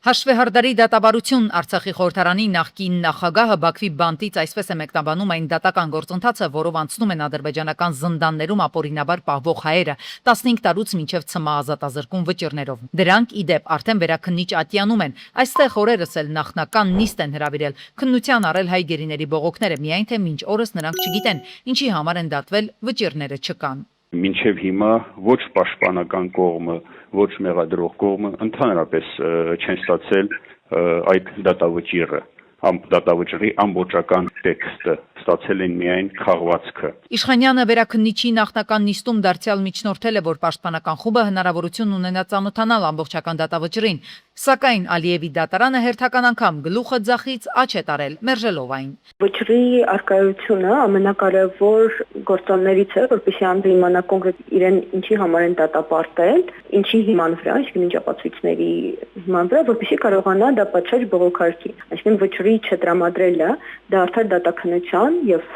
Հաշվեհարդարի դատավարություն Արցախի խորհրդարանի նախկին նախագահը Բաքվի բանտից այսպես է մեկնաբանում այն դատական գործընթացը, որով անցնում են ադրբեջանական զնդաններում ապօրինաբար պահվող հայերը 15 տարուց մինչև ցմահ ազատազրկում վճիռներով։ Դրանք ի դեպ արդեն վերաքննիչ ատյանում են։ Այստեղ օրերս էլ նախնական նիստ են հրավիրել քննության առել հայ գերիների բողոքները, միայն թե մինչ օրս նրանք չգիտեն ինչի համար են դատվել, վճիռները չկան։ Մինչև հիմա ոչ պաշտպանական կողմը, ոչ մեղադրող կողմը ընդհանրապես չեն ստացել այդ դատավճիռը, դատավճիռի ամբողջական տեքստը, ստացել են միայն քաղվածքը։ Իշխանյանը վերաքննիչի նախնական նիստում դարձյալ միջնորդել է, որ պաշտպանական խումբը հնարավորություն ունենա ծանոթանալ ամբողջական դատավճռին, սակայն Ալիևի դատարանը հերթական անգամ գլուխը ձախից աջ է տարել, մերժելով այն։ Վճռի արկայությունը ամենակարևոր գործոններից է, որպեսզի անձը իմանա կոնկրետ իրեն ինչի համար են դատապարտել, ինչի հիման վրա, այսինքն ինչ ապացույցների հիման վրա, որպեսզի կարողանա դա պատշաճ բողոքարկի։ Այսինքն վճռի չտրամադրելը դա արդար դատաքննության եւ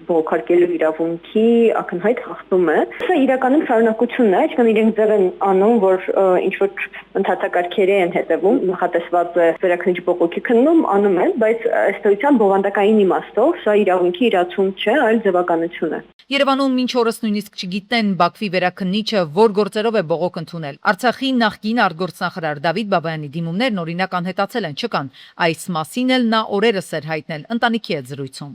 բողոքարկելու իրավունքի ակնհայտ խախտում է։ Սա իրականում շարունակությունն է, այսինքն իրենք ձև են անում, որ ինչ որ ընդհանրակարգերի են հետևում, նախատեսված է վերաքննիչ բողոքի քննում անում են, բայց ըստ էության բովանդակային իմաստով սա իրավունքի իրացում չէ, այլ ձևականություն է։ Երևանում մինչ օրս նույնիսկ չգիտեն Բաքվի վերաքննիչը որ գործերով է բողոք ընդունել։ Արցախի նախկին արտգործնախարար Դավիթ Բաբայանի դիմումներն օրինակ անհետացել են, չկան։ Այս մասին էլ նա օրերս էր հայտնել ընտանիքի հետ զրույցում։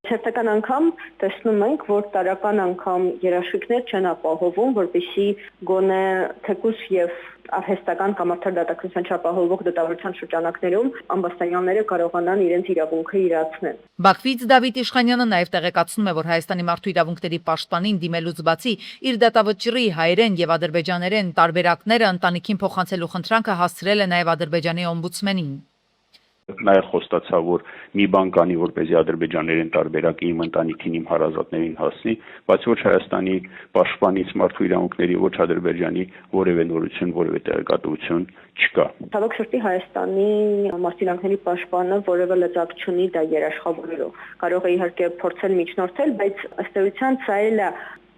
Հերթական անգամ տեսնում ենք, որ տարական անգամ երաշխիքներ չեն ապահովում, որպեսզի գոնե թեկուզ եւ արհեստական կամ արդար դատաքննության չապահովող դատավարության շրջանակներում ամբաստանյանները կարողանան իրենց իրավունքը իրացնել։ Բաքվից Դավիթ Իշխանյանը նաև տեղեկացնում է, որ Հայաստանի մարդու իրավունքների պաշտպանին դիմելուց բացի իր դատավճռի հայերեն եւ ադրբեջաներեն տարբերակները ընտանիքին փոխանցելու խնդրանքը հասցրել է նաև Ադրբեջանի օմբուդսմենին։ Նաև խոստացա, որ մի բան կանի, որպեսզի ադրբեջաներեն տարբերակը իմ ընտանիքին, իմ հարազատներին հասնի, բայց ոչ Հայաստանի պաշտպանից մարդու իրավունքների, ոչ Ադրբեջանի որևէ նորություն, որևէ տեղեկատվություն չկա։ Ցավոք սրտի Հայաստանի մարդու իրավունքների պաշտպանը որևէ լծակ չունի դա երաշխավորելով։ Կարող է իհարկե փորձել միջնորդել, բայց ըստ էության սա էլ է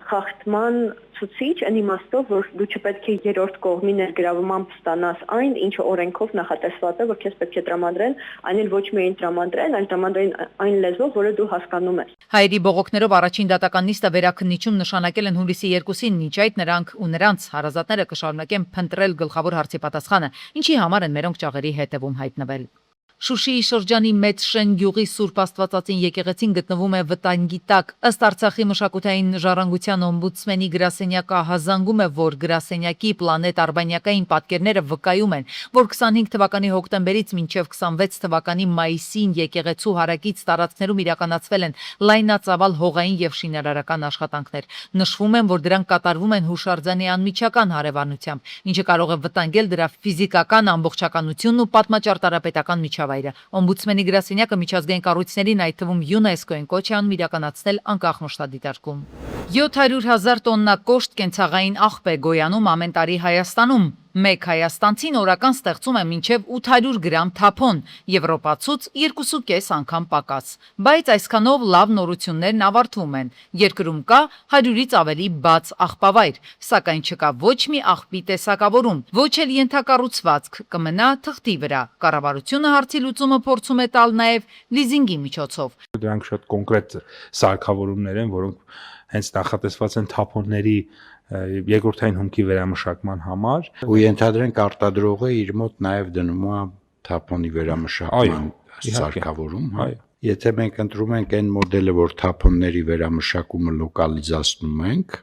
խախտման ցուցիչ այն իմաստով, որ դու չպետք է երրորդ կողմի ներգրավմամբ ստանաս այն, ինչը օրենքով նախատեսված է, որ քեզ պետք է տրամադրեն, այն էլ ոչ միայն տրամադրեն, այլ տրամադրեն այն լեզվով, որը դու հասկանում ես։ Հայերի բողոքներով առաջին դատական նիստը վերաքննիչում նշանակել են հուլիսի 2-ին, մինչ այդ նրանք ու նրանց հարազատները կշարունակեն փնտրել գլխավոր հարցի պատասխանը, ինչի համար են մերոնք ճաղերի հետևում հայտնվել։ Շուշիի շրջանի Մեծ Շեն գյուղի Սուրբ Աստվածածին եկեղեցին գտնվում է վտանգի տակ։ Ըստ Արցախի մշակութային ժառանգության օմբուդսմենի գրասենյակը հազանգում է, որ գրասենյակի Պլանետ արբանյակային պատկերները վկայում են, որ 25 թվականի հոկտեմբերից մինչև 26 թվականի մայիսին եկեղեցու հարակից տարածքներում իրականացվել են լայնածավալ հողային եւ շինարարական աշխատանքներ։ Նշվում են, որ դրանք կատարվում են հուշարձանի անմիջական հարևանությամբ, ինչը կարող է վտանգել դրա ֆիզիկական ամբողջականությունն ու պատմաճարտարապետական միջավայրը։ Օմբուդսմենի գրասենյակը միջազգային կառույցներին, այդ թվում ՅՈՒՆԵՍԿՕ-ին կոչ է անում իրականացնել անկախ մշտադիտարկում։ 700,000 տոննա կոշտ կենցաղային աղբ է գոյանում ամեն տարի Հայաստանում։ Մեկ հայաստանցին օրական ստեղծում է մինչև 800 գրամ թափոն, եվրոպացուց 2.5 անգամ պակաս։ Բայց այսքանով լավ նորություններն ավարտվում են։ Երկրում կա 100-ից ավելի բաց աղբավայր, սակայն չկա ոչ մի աղբի տեսակավորում, ոչ էլ ենթակառուցվածք, կմնա թղթի վրա։ Կառավարությունը հարցի լուծումը փորձում է տալ նաև լիզինգի միջոցով։ Դրանք շատ կոնկրետ սարքավորումներ են, որոնք հենց նախատեսված են թափոնների երկրորդային հումքի վերամշակման համար, ու ենթադրենք արտադրողը իր մոտ նաև դնում է թափոնի վերամշակման սարքավորում, հա։ Եթե մենք ընտրում ենք այն մոդելը, որ թափոնների վերամշակումը լոկալիզացնում ենք,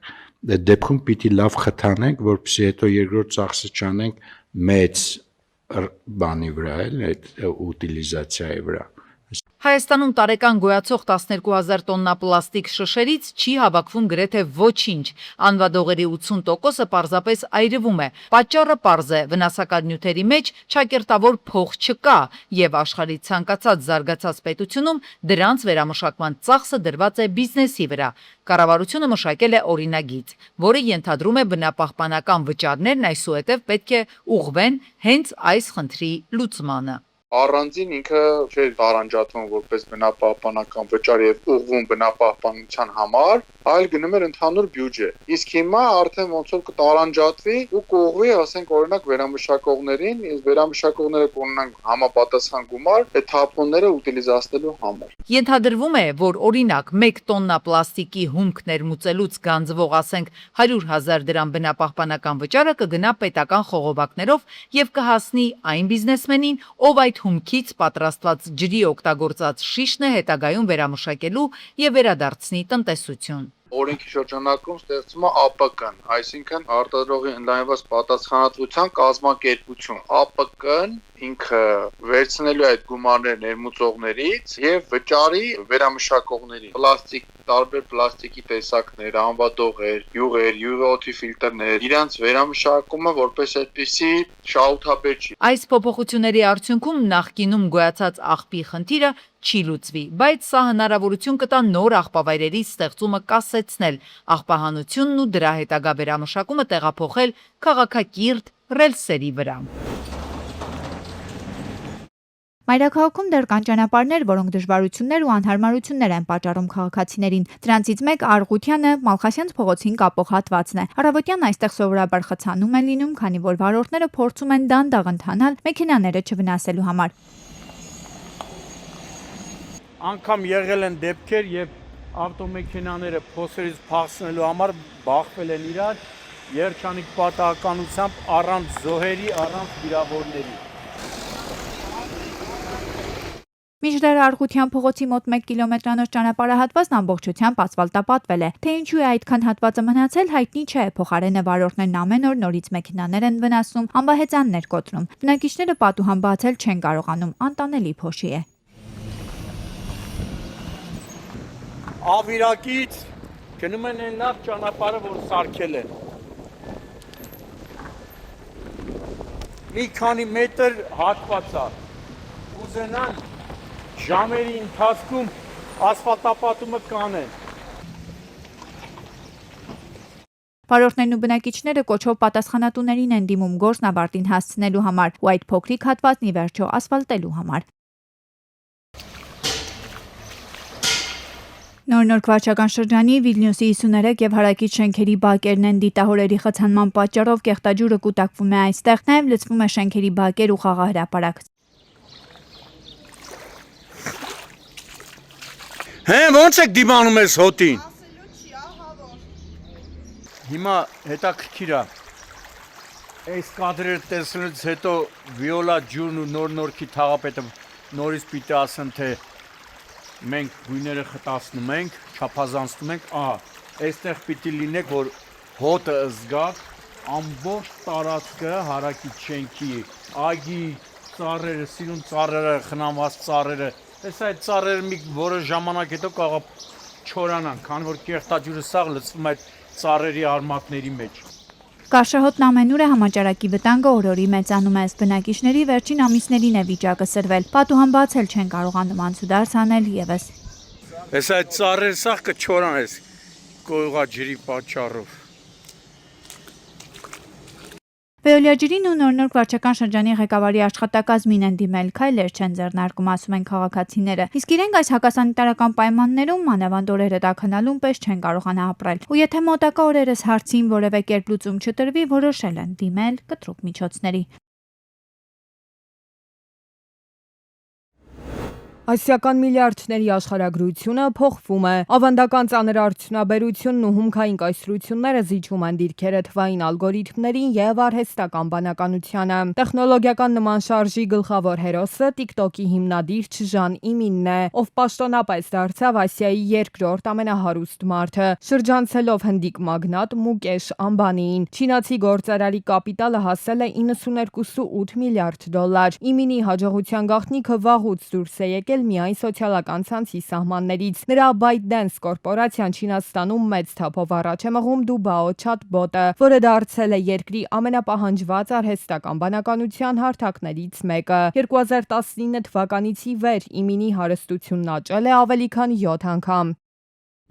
այդ դեպքում պիտի լավ խթանենք, որպեսզի հետո երկրորդ ծախսը չանենք մեծ բանի վրա, այդ ուտիլիզացիայի վրա։ Հայաստանում տարեկան գոյացող 12,000 տոննա պլաստիկ շշերից չի հավաքվում գրեթե ոչինչ։ Անվադողերի 80%-ը պարզապես այրվում է։ Պատճառը պարզ է, վնասակար նյութերի մեջ չակերտավոր փող չկա, եւ աշխարհի ցանկացած զարգացած պետությունում դրանց վերամշակման ծախսը դրված է բիզնեսի վրա։ Կառավարությունը մշակել է օրինագիծ, որը ենթադրում է բնապահպանական վճարներն այսուհետև պետք է ուղղվեն հենց այս խնդրի լուծմանը։ Առանձին ինքը չէ տարանջատվում որպես բնապահպանական վճար եւ ուղղվում բնապահպանության համար, այլ գնում էր ընդհանուր բյուջե։ Իսկ հիմա արդեն ոնց որ կտարանջատվի ու կողվի, ասենք օրինակ վերամշակողներին, իսկ վերամշակողները կունենան համապատասխան գումար այդ թափոնները ուտիլիզացնելու համար։ Ենթադրվում է, որ օրինակ 1 տոննա պլաստիկի հումք ներմուծելուց գանձվող, ասենք 100,000 դրամ բնապահպանական վճարը կգնա պետական խողովակներով եւ կհասնի այն բիզնեսմենին, ով այդ հումքից պատրաստված ջրի օգտագործած շիշն է հետագայում վերամշակելու եւ վերադարձնի տնտեսություն։ Օրենքի շրջանակում ստեղծվում է ԱՊԿ-ն, այսինքն արտադրողի ընդլայնված պատասխանատվության կազմակերպություն։ ԱՊԿ-ն ինքը վերցնելու այդ գումարները ներմուծողներից եւ վճարի վերամշակողներին։ Տարբեր պլաստիկի տեսակներ, անվադողեր, յուղեր, յուղոթի ֆիլտրներ, իրանց վերամշակումը որպես այդպիսի շահութաբեր չի։ Այս փոփոխությունների արդյունքում նախկինում գոյացած աղբի խնդիրը չի լուծվի, բայց սա հնարավորություն կտա նոր աղբավայրերի ստեղծումը կասեցնել աղբահանությունն ու դրա հետագա վերամշակումը տեղափոխել քաղաքակիրթ ռելսերի վրա։ Մայրաքաղաքում դեռ կան ճանապարհներ, որոնք դժվարություններ ու անհարմարություններ են պատճառում քաղաքացիներին։ Դրանցից մեկը Արգուտյանը Մալխասյանց փողոցին կապող հատվածն է։ Առավոտյան այստեղ սովորաբար խցանում են լինում, քանի որ վարորդները փորձում են դանդաղ ընթանալ մեքենաները չվնասելու համար։ Անգամ եղել են դեպքեր, երբ ավտոմեքենաները փոսերից փախցնելու համար բախվել են իրար երջանիկ պատահականությամբ առանց զոհերի, առանց վիրավորների։ Մինչդեռ Արգուտյան փողոցի մոտ 1 կիլոմետրանոց ճանապարհահատվածն ամբողջությամբ ասֆալտապատվել է։ Թե ինչու է այդքան հատվածը մնացել, հայտնի չէ։ Փոխարենը վարորդներն ամեն օր նորից մեքենաներ են վնասում, անբահեցաններ կոտրում։ Բնակիչները պատուհան բացել չեն կարողանում, անտանելի փոշի է։ Ավիրակից գնում են այն լավ ճանապարհը, որ սարքել են։ Մի քանի մետր հատված է։ Ուզենան ժամերի ընթացքում ասֆալտապատումը կանեն։ Վարորդներն ու բնակիչները կոչով պատասխանատուներին են դիմում գործն ավարտին հասցնելու համար ու այդ փոքրիկ հատվածն ի վերջո ասֆալտելու համար։ Նոր վարչական շրջանի Վիլնյուսի 53 եւ հարակից շենքերի բակերն են դիտահորերի խցանման պատճառով կեղտաջուրը կուտակվում է այստեղ, նաեւ լցվում է շենքերի բակեր ու խաղահրապարակ։ Ոնց եք դիմանում ես հոտին։ Հիմա հետաքրքիր է։ Այս կադրերը տեսնելուց հետո Վիոլա ջուրն ու նոր-նորքի թաղապետը նորից պիտի ասեն, թե մենք գույները խտացնում ենք, չափազանցնում ենք, այստեղ պիտի լինեք, որ հոտը զգաք, ամբողջ տարածքը հարակից շենքի, այգի ծառերը, սիրուն ծառերը, խնամված ծառերը, այդ ծառերը մի որոշ ժամանակ հետո կարող չորանան, քանի որ կեղտաջուրը սաղ լցվում այդ ծառերի արմատների մեջ։ Կարշահոտն ամենուր է, համաճարակի վտանգը օրորի մեծանում է, բնակիչների վերջին ամիսներին է վիճակը սրվել, պատուհան բացել չեն կարողանում անցուդարձ անել եւս։ Այդ ծառերը սաղ կչորան ես կողաջրի պատճառով։ Վեոլիա ջրին ու նոր վարչական շրջանի ղեկավարի աշխատակազմին են դիմել, քայլեր չեն ձեռնարկում, ասում են քաղաքացիները։ Իսկ իրենք այս հակասանիտարական պայմաններում մանավանդ օրերը տաքանալուն պես չեն կարողանա ապրել։ Ու եթե մոտակա օրերս հարցին որևէ կերպ լուծում չտրվի, որոշել են դիմել կտրուկ միջոցների։ Ասիական միլիարդների աշխարհագրությունը փոխվում է։ Ավանդական ծանրարդյունաբերությունն ու հումքային կայսրությունները զիջում են դիրքերը թվային ալգորիթմներին եւ արհեստական բանականությանը։ Տեխնոլոգիական նման շարժի գլխավոր հերոսը TikTok-ի հիմնադիր Չժան Իմինն է, ով պաշտոնապես դարձավ Ասիայի երկրորդ ամենահարուստ մարդը, շրջանցելով հնդիկ մագնատ Մուկեշ Ամբանիին։ Չինացի գործարարի կապիտալը հասել է 92.8 միլիարդ դոլար։ Իմինի հաջողության գաղտնիքը վաղուց դուրս է եկել միայն սոցիալական ցանցի սահմաններից։ Նրա ByteDance կորպորացիան Չինաստանում մեծ թափով առաջ է մղում Dubao chatbot-ը, որը դարձել է երկրի ամենապահանջված արհեստական բանականության հարթակներից մեկը։ 2019 թվականից ի վեր Իմինի հարստությունն աճել է ավելի քան 7 անգամ։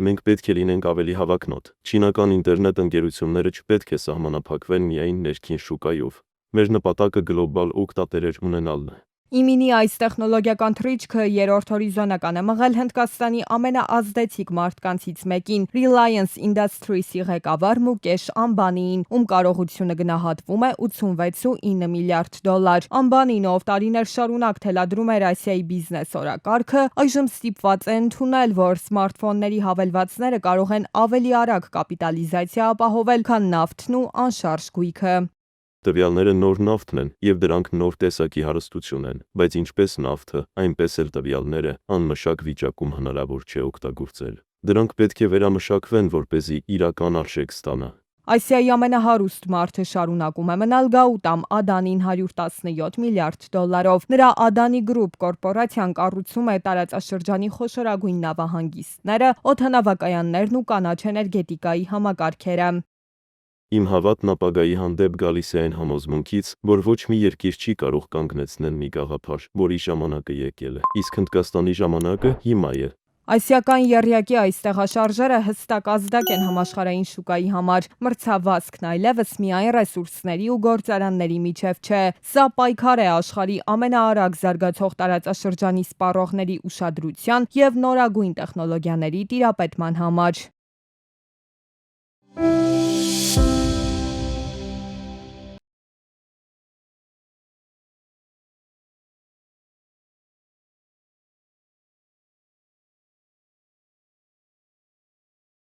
Մենք պետք է լինենք ավելի հավակնոտ։ Չինական ինտերնետ ընկերությունները չպետք է սահմանափակվեն միայն ներքին շուկայով։ Մեր նպատակը գլոբալ օգտատերեր ունենալն է։ Իմինի այս տեխնոլոգիական թռիչքը երրորդ հորիզոնական է մղել Հնդկաստանի ամենաազդեցիկ մարդկանցից մեկին՝ Reliance Industries-ի ղեկավար Մուկեշ Ամբանիին, ում կարողությունը գնահատվում է 86.9 միլիարդ դոլար։ Ամբանին, ով տարիներ շարունակ թելադրում էր Ասիայի բիզնես օրակարգը, այժմ ստիպված է ընդունել, որ սմարթֆոնների հավելվածները կարող են ավելի արագ կապիտալիզացիա ապահովել, քան նավթն ու անշարժ գույքը։ Տվյալները նոր նավթն են եւ դրանք նոր տեսակի հարստություն են, բայց ինչպես նավթը, այնպես էլ տվյալները անմշակ վիճակում հնարավոր չէ օգտագործել։ Դրանք պետք է վերամշակվեն, որպեսզի իրական արժեք ստանա։ Ասիայի ամենահարուստ մարդը շարունակում է մնալ Գաուտամ Ադանին 117 միլիարդ դոլարով։ Նրա Ադանի Group կորպորացիան կառուցում է տարածաշրջանի խոշորագույն նավահանգիստները, օդանավակայաններն ու կանաչ էներգետիկայի համակարգերը։ Իմ հավատն ապագայի հանդեպ գալիս է այն համոզմունքից, որ ոչ մի երկիր չի կարող կանգնեցնել մի գաղափար, որի ժամանակը եկել է։ Իսկ Հնդկաստանի ժամանակը հիմա է։ Ասիական եռյակի այս տեղաշարժերը հստակ ազդակ են համաշխարհային շուկայի համար։ Մրցավազքն այլևս միայն ռեսուրսների ու գործարանների միջև չէ։ Սա պայքար է աշխարհի ամենաարագ զարգացող տարածաշրջանի սպառողների ուշադրության եւ նորագույն տեխնոլոգիաների տիրապետման համար։